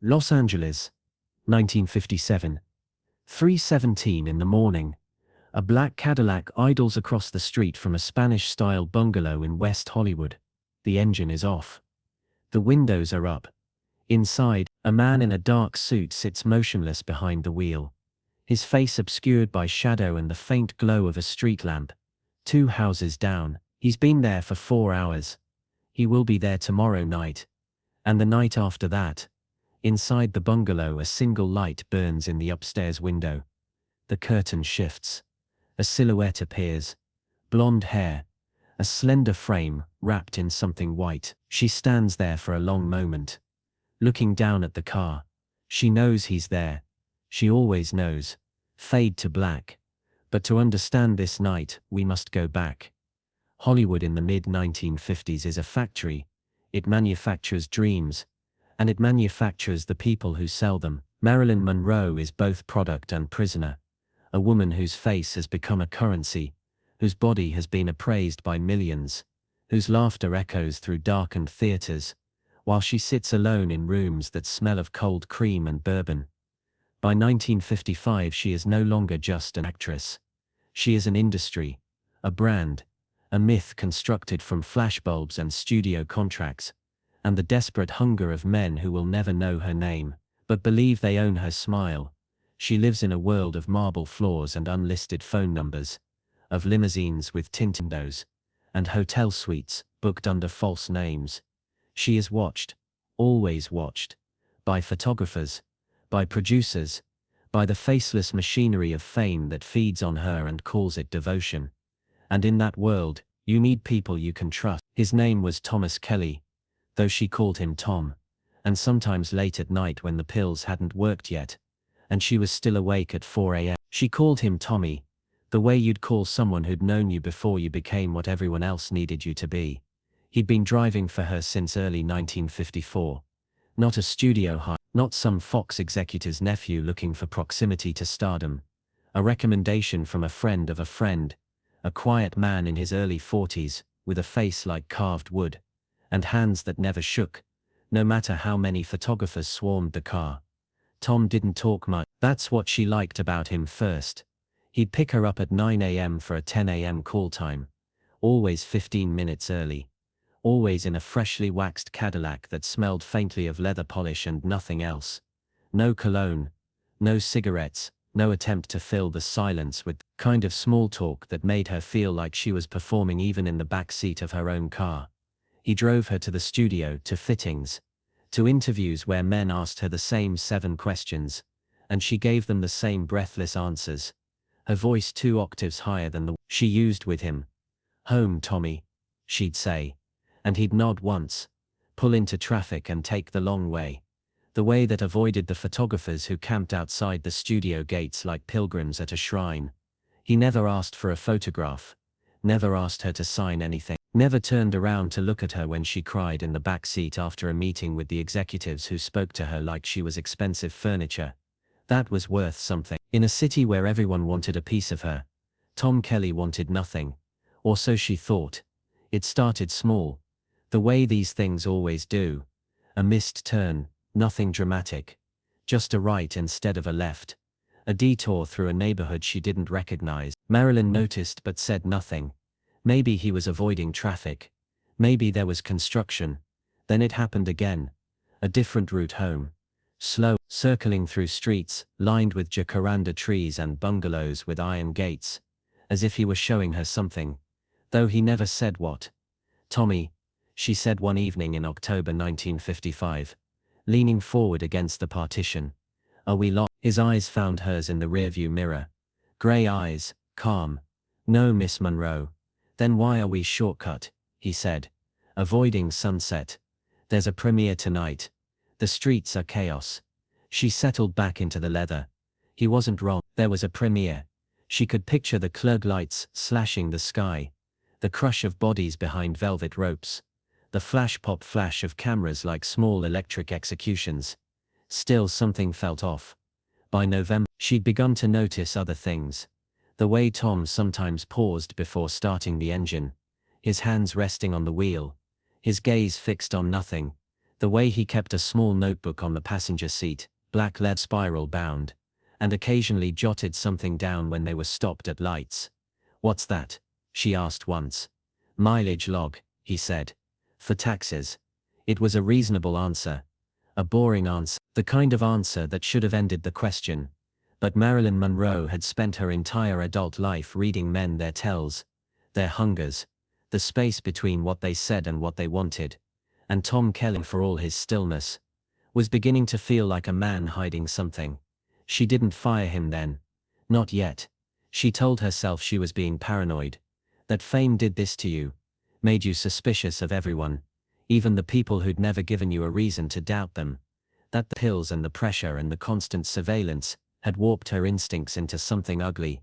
Los Angeles, 1957. 3:17 in the morning. A black Cadillac idles across the street from a Spanish-style bungalow in West Hollywood. The engine is off. The windows are up. Inside, a man in a dark suit sits motionless behind the wheel. His face obscured by shadow and the faint glow of a street lamp. 2 houses down. He's been there for 4 hours. He will be there tomorrow night. And the night after that. Inside the bungalow, a single light burns in the upstairs window. The curtain shifts. A silhouette appears. Blonde hair. A slender frame, wrapped in something white. She stands there for a long moment. Looking down at the car. She knows he's there. She always knows. Fade to black. But to understand this night, we must go back. Hollywood in the mid-1950s is a factory. It manufactures dreams. And it manufactures the people who sell them. Marilyn Monroe is both product and prisoner. A woman whose face has become a currency, whose body has been appraised by millions, whose laughter echoes through darkened theaters, while she sits alone in rooms that smell of cold cream and bourbon. By 1955 she is no longer just an actress. She is an industry, a brand, a myth constructed from flashbulbs and studio contracts, and the desperate hunger of men who will never know her name, but believe they own her smile. She lives in a world of marble floors and unlisted phone numbers, of limousines with tinted windows, and hotel suites booked under false names. She is watched, always watched, by photographers, by producers, by the faceless machinery of fame that feeds on her and calls it devotion. And in that world, you need people you can trust. His name was Thomas Kelly, though she called him Tom, and sometimes late at night when the pills hadn't worked yet, and she was still awake at 4 a.m. She called him Tommy, the way you'd call someone who'd known you before you became what everyone else needed you to be. He'd been driving for her since early 1954. Not a studio hire, not some Fox executive's nephew looking for proximity to stardom. A recommendation from a friend of a friend, a quiet man in his early 40s, with a face like carved wood, and hands that never shook, no matter how many photographers swarmed the car. Tom didn't talk much. That's what she liked about him first. He'd pick her up at 9 a.m. for a 10 a.m. call time. Always 15 minutes early. Always in a freshly waxed Cadillac that smelled faintly of leather polish and nothing else. No cologne. No cigarettes. No attempt to fill the silence with kind of small talk that made her feel like she was performing even in the back seat of her own car. He drove her to the studio, to fittings, to interviews where men asked her the same 7 questions, and she gave them the same breathless answers, her voice 2 octaves higher than the she used with him. "Home, Tommy," she'd say, and he'd nod once, pull into traffic and take the long way, the way that avoided the photographers who camped outside the studio gates like pilgrims at a shrine. He never asked for a photograph, never asked her to sign anything. Never turned around to look at her when she cried in the back seat after a meeting with the executives who spoke to her like she was expensive furniture. That was worth something. In a city where everyone wanted a piece of her, Tom Kelly wanted nothing. Or so she thought. It started small. The way these things always do. A missed turn, nothing dramatic. Just a right instead of a left. A detour through a neighborhood she didn't recognize. Marilyn noticed but said nothing. Maybe he was avoiding traffic. Maybe there was construction. Then it happened again. A different route home. Slow, circling through streets, lined with jacaranda trees and bungalows with iron gates. As if he were showing her something. Though he never said what. "Tommy," she said one evening in October 1955. Leaning forward against the partition. "Are we lost?" His eyes found hers in the rearview mirror. Grey eyes, calm. "No, Miss Monroe." "Then why are we shortcut?" he said. "Avoiding sunset. There's a premiere tonight. The streets are chaos." She settled back into the leather. He wasn't wrong. There was a premiere. She could picture the Klieg lights slashing the sky. The crush of bodies behind velvet ropes. The flash-pop flash of cameras like small electric executions. Still something felt off. By November, she'd begun to notice other things. The way Tom sometimes paused before starting the engine, his hands resting on the wheel, his gaze fixed on nothing, The way he kept a small notebook on the passenger seat, black lead spiral bound, and occasionally jotted something down when they were stopped at lights. "What's that?" she asked once. "Mileage log," he said. "For taxes." It was a reasonable answer. A boring answer. The kind of answer that should have ended the question. But Marilyn Monroe had spent her entire adult life reading men their tells, their hungers, the space between what they said and what they wanted. And Tom Kelly, for all his stillness, was beginning to feel like a man hiding something. She didn't fire him then. Not yet. She told herself she was being paranoid. That fame did this to you. Made you suspicious of everyone. Even the people who'd never given you a reason to doubt them. That the pills and the pressure and the constant surveillance had warped her instincts into something ugly.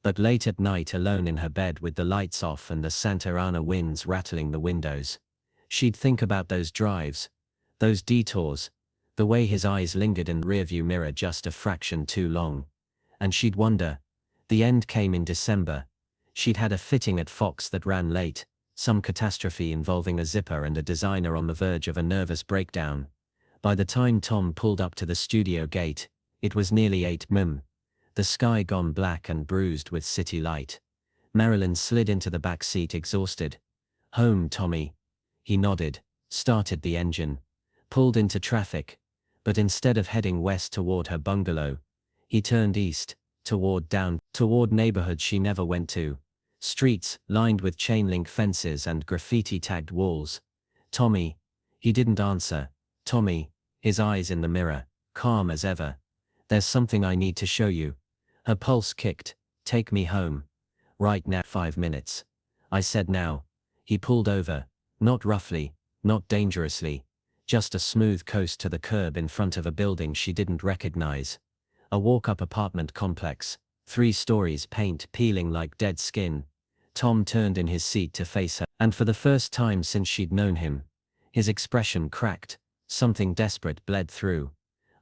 But late at night, alone in her bed with the lights off and the Santa Ana winds rattling the windows, she'd think about those drives, those detours, the way his eyes lingered in the rearview mirror just a fraction too long. And she'd wonder. The end came in December. She'd had a fitting at Fox that ran late, some catastrophe involving a zipper and a designer on the verge of a nervous breakdown. By the time Tom pulled up to the studio gate, it was nearly 8 m. The sky gone black and bruised with city light. Marilyn slid into the back seat exhausted. "Home, Tommy." He nodded, started the engine, pulled into traffic, but instead of heading west toward her bungalow, he turned east, toward neighborhoods she never went to. Streets lined with chain-link fences and graffiti-tagged walls. "Tommy." He didn't answer. "Tommy," his eyes in the mirror, calm as ever. "There's something I need to show you." Her pulse kicked. "Take me home. Right now." 5 minutes. I said now. He pulled over. Not roughly, not dangerously. Just a smooth coast to the curb in front of a building she didn't recognize. A walk-up apartment complex. 3 stories, paint peeling like dead skin. Tom turned in his seat to face her, and for the first time since she'd known him, his expression cracked. Something desperate bled through.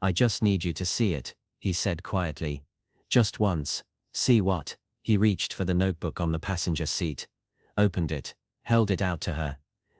"I just need you to see it," he said quietly. "Just once." "See what?" He reached for the notebook on the passenger seat, opened it, held it out to her.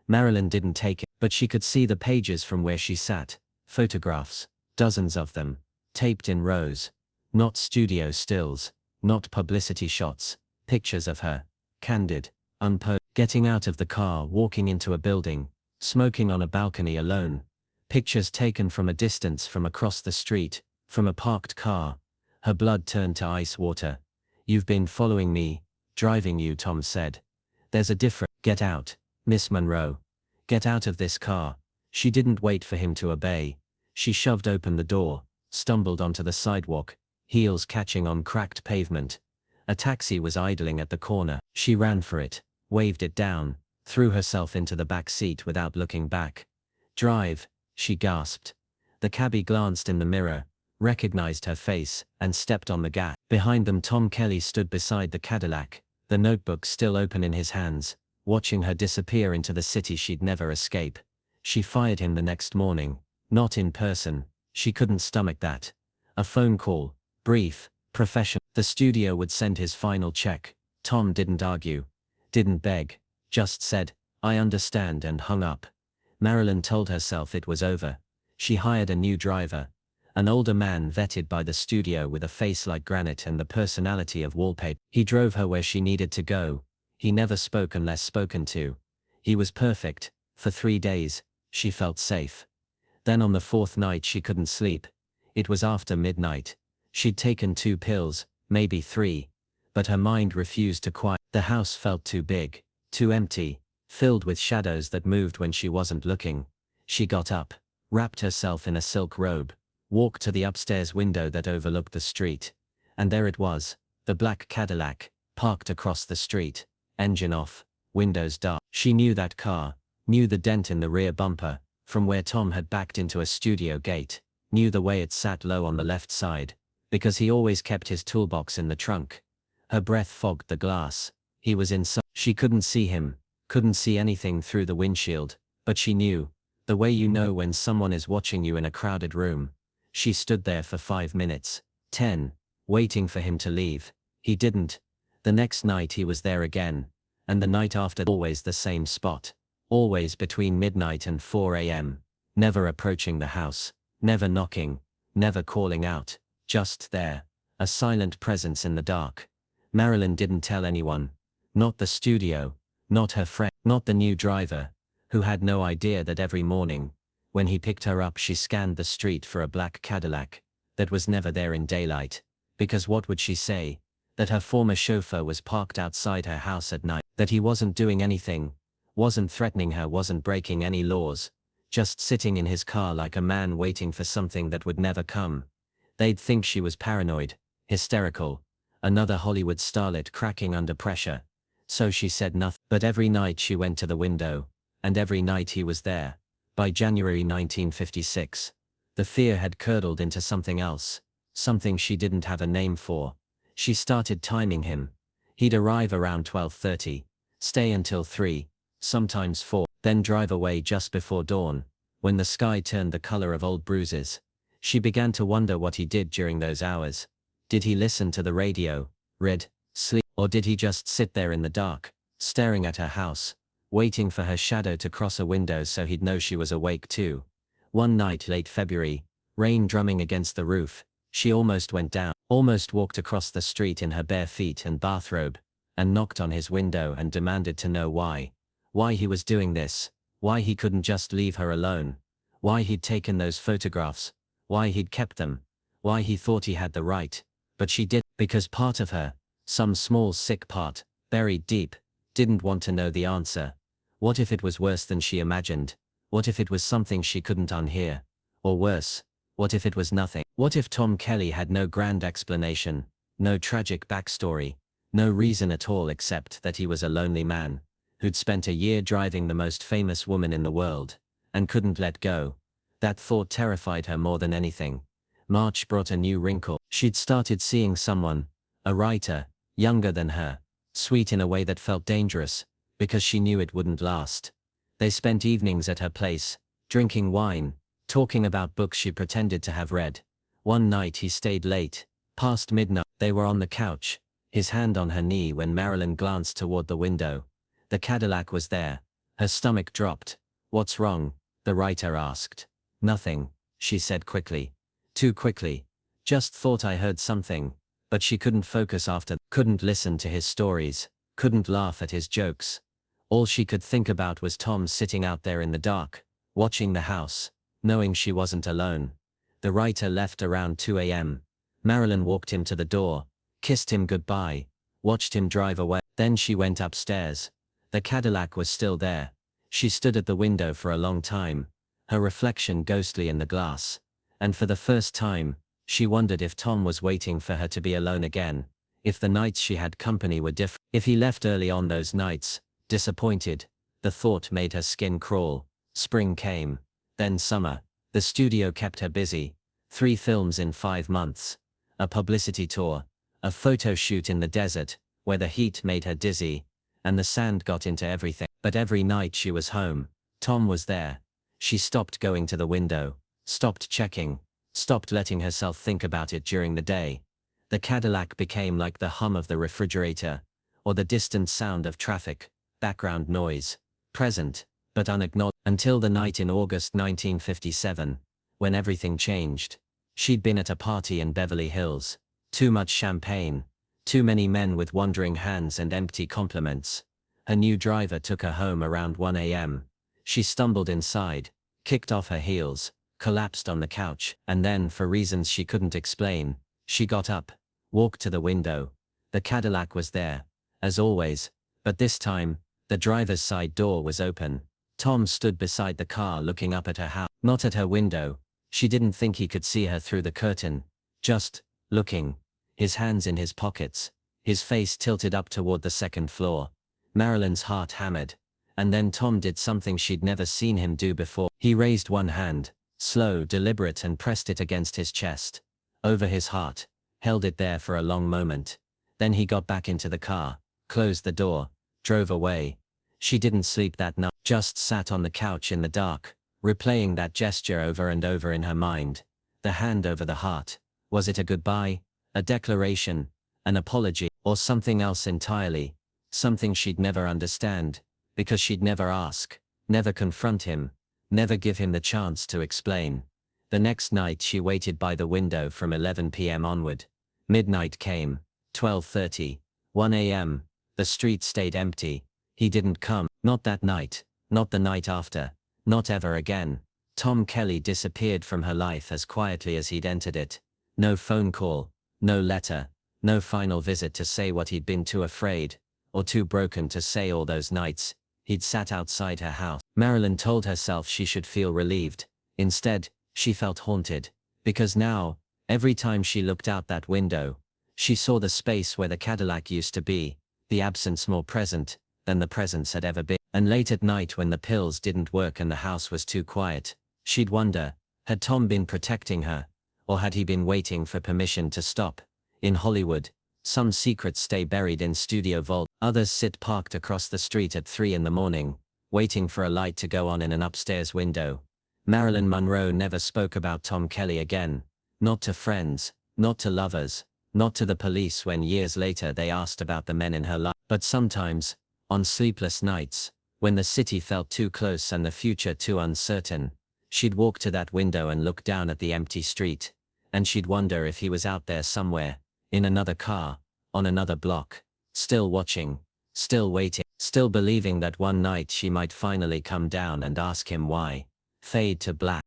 Marilyn didn't take it, but she could see the pages from where she sat. Photographs, dozens of them, taped in rows. Not studio stills, not publicity shots, pictures of her, candid, unposed, getting out of the car, walking into a building, smoking on a balcony alone. Pictures taken from a distance, from across the street, from a parked car. Her blood turned to ice water. "You've been following me, driving you," Tom said. "There's a difference." "Get out, Miss Monroe. Get out of this car." She didn't wait for him to obey. She shoved open the door, stumbled onto the sidewalk, heels catching on cracked pavement. A taxi was idling at the corner. She ran for it, waved it down, threw herself into the back seat without looking back. "Drive," she gasped. The cabbie glanced in the mirror, recognized her face, and stepped on the gas. Behind them, Tom Kelly stood beside the Cadillac, the notebook still open in his hands, watching her disappear into the city she'd never escape. She fired him the next morning. Not in person. She couldn't stomach that. A phone call, brief, professional. The studio would send his final check. Tom didn't argue, didn't beg, just said, "I understand," and hung up. Marilyn told herself it was over. She hired a new driver. An older man vetted by the studio with a face like granite and the personality of wallpaper. He drove her where she needed to go. He never spoke unless spoken to. He was perfect. For 3 days, she felt safe. Then on the 4th night she couldn't sleep. It was after midnight. She'd taken 2 pills, maybe 3. But her mind refused to quiet. The house felt too big, too empty, filled with shadows that moved when she wasn't looking. She got up, wrapped herself in a silk robe, walked to the upstairs window that overlooked the street. And there it was, the black Cadillac, parked across the street, engine off, windows dark. She knew that car, knew the dent in the rear bumper, from where Tom had backed into a studio gate, knew the way it sat low on the left side, because he always kept his toolbox in the trunk. Her breath fogged the glass. He was inside. She couldn't see him, couldn't see anything through the windshield, but she knew, the way you know when someone is watching you in a crowded room. She stood there for 5 minutes, 10, waiting for him to leave. He didn't. The next night he was there again, and the night after, always the same spot, always between midnight and 4 a.m. never approaching the house, never knocking, never calling out, just there, a silent presence in the dark. Marilyn didn't tell anyone, not the studio, not her friend, not the new driver, who had no idea that every morning, when he picked her up, she scanned the street for a black Cadillac that was never there in daylight, because what would she say? That her former chauffeur was parked outside her house at night, that he wasn't doing anything, wasn't threatening her, wasn't breaking any laws, just sitting in his car like a man waiting for something that would never come. They'd think she was paranoid, hysterical, another Hollywood starlet cracking under pressure. So she said nothing. But every night she went to the window, and every night he was there. By January 1956, the fear had curdled into something else, something she didn't have a name for. She started timing him. He'd arrive around 12:30, stay until 3, sometimes 4, then drive away just before dawn, when the sky turned the color of old bruises. She began to wonder what he did during those hours. Did he listen to the radio, read, sleep, or did he just sit there in the dark, staring at her house, waiting for her shadow to cross a window so he'd know she was awake too? One night late February, rain drumming against the roof, she almost went down, almost walked across the street in her bare feet and bathrobe, and knocked on his window and demanded to know why he was doing this, why he couldn't just leave her alone, why he'd taken those photographs, why he'd kept them, why he thought he had the right, but she did, because part of her, some small sick part, buried deep, didn't want to know the answer. What if it was worse than she imagined? What if it was something she couldn't unhear? Or worse, what if it was nothing? What if Tom Kelly had no grand explanation, no tragic backstory, no reason at all except that he was a lonely man, who'd spent a year driving the most famous woman in the world, and couldn't let go? That thought terrified her more than anything. March brought a new wrinkle. She'd started seeing someone, a writer, younger than her, sweet in a way that felt dangerous, because she knew it wouldn't last. They spent evenings at her place, drinking wine, talking about books she pretended to have read. One night he stayed late, past midnight. They were on the couch, his hand on her knee, when Marilyn glanced toward the window. The Cadillac was there. Her stomach dropped. "What's wrong?" the writer asked. "Nothing," she said quickly. Too quickly. "Just thought I heard something." But she couldn't focus after, couldn't listen to his stories, couldn't laugh at his jokes. All she could think about was Tom sitting out there in the dark, watching the house, knowing she wasn't alone. The writer left around 2 a.m. Marilyn walked him to the door, kissed him goodbye, watched him drive away. Then she went upstairs. The Cadillac was still there. She stood at the window for a long time, her reflection ghostly in the glass. And for the first time, she wondered if Tom was waiting for her to be alone again, if the nights she had company were different, if he left early on those nights, disappointed. The thought made her skin crawl. Spring came, then summer. The studio kept her busy. 3 films in 5 months. A publicity tour. A photo shoot in the desert, where the heat made her dizzy, and the sand got into everything. But every night she was home, Tom was there. She stopped going to the window, stopped checking, stopped letting herself think about it during the day. The Cadillac became like the hum of the refrigerator, or the distant sound of traffic, background noise, present, but unacknowledged, until the night in August 1957, when everything changed. She'd been at a party in Beverly Hills. Too much champagne, too many men with wandering hands and empty compliments. Her new driver took her home around 1 a.m. She stumbled inside, kicked off her heels, collapsed on the couch, and then, for reasons she couldn't explain, she got up, walked to the window. The Cadillac was there, as always, but this time, the driver's side door was open. Tom stood beside the car looking up at her house, not at her window. She didn't think he could see her through the curtain, just looking, his hands in his pockets, his face tilted up toward the second floor. Marilyn's heart hammered, and then Tom did something she'd never seen him do before. He raised one hand, slow, deliberate, and pressed it against his chest, over his heart, held it there for a long moment. Then he got back into the car, closed the door, drove away. She didn't sleep that night, just sat on the couch in the dark, replaying that gesture over and over in her mind. The hand over the heart. Was it a goodbye, a declaration, an apology, or something else entirely? Something she'd never understand, because she'd never ask, never confront him, never give him the chance to explain. The next night she waited by the window from 11 p.m. onward. Midnight came, 12:30, 1 a.m., the street stayed empty. He didn't come, not that night, not the night after, not ever again. Tom Kelly disappeared from her life as quietly as he'd entered it. No phone call, no letter, no final visit to say what he'd been too afraid, or too broken to say all those nights he'd sat outside her house. Marilyn told herself she should feel relieved. Instead, she felt haunted, because now, every time she looked out that window, she saw the space where the Cadillac used to be, the absence more present than the presence had ever been. And late at night when the pills didn't work and the house was too quiet, she'd wonder, had Tom been protecting her, or had he been waiting for permission to stop? In Hollywood, some secrets stay buried in studio vaults, others sit parked across the street at 3 in the morning, waiting for a light to go on in an upstairs window. Marilyn Monroe never spoke about Tom Kelly again, not to friends, not to lovers, not to the police when years later they asked about the men in her life. But sometimes, on sleepless nights, when the city felt too close and the future too uncertain, she'd walk to that window and look down at the empty street, and she'd wonder if he was out there somewhere, in another car, on another block, still watching, still waiting, still believing that one night she might finally come down and ask him why. Fade to black.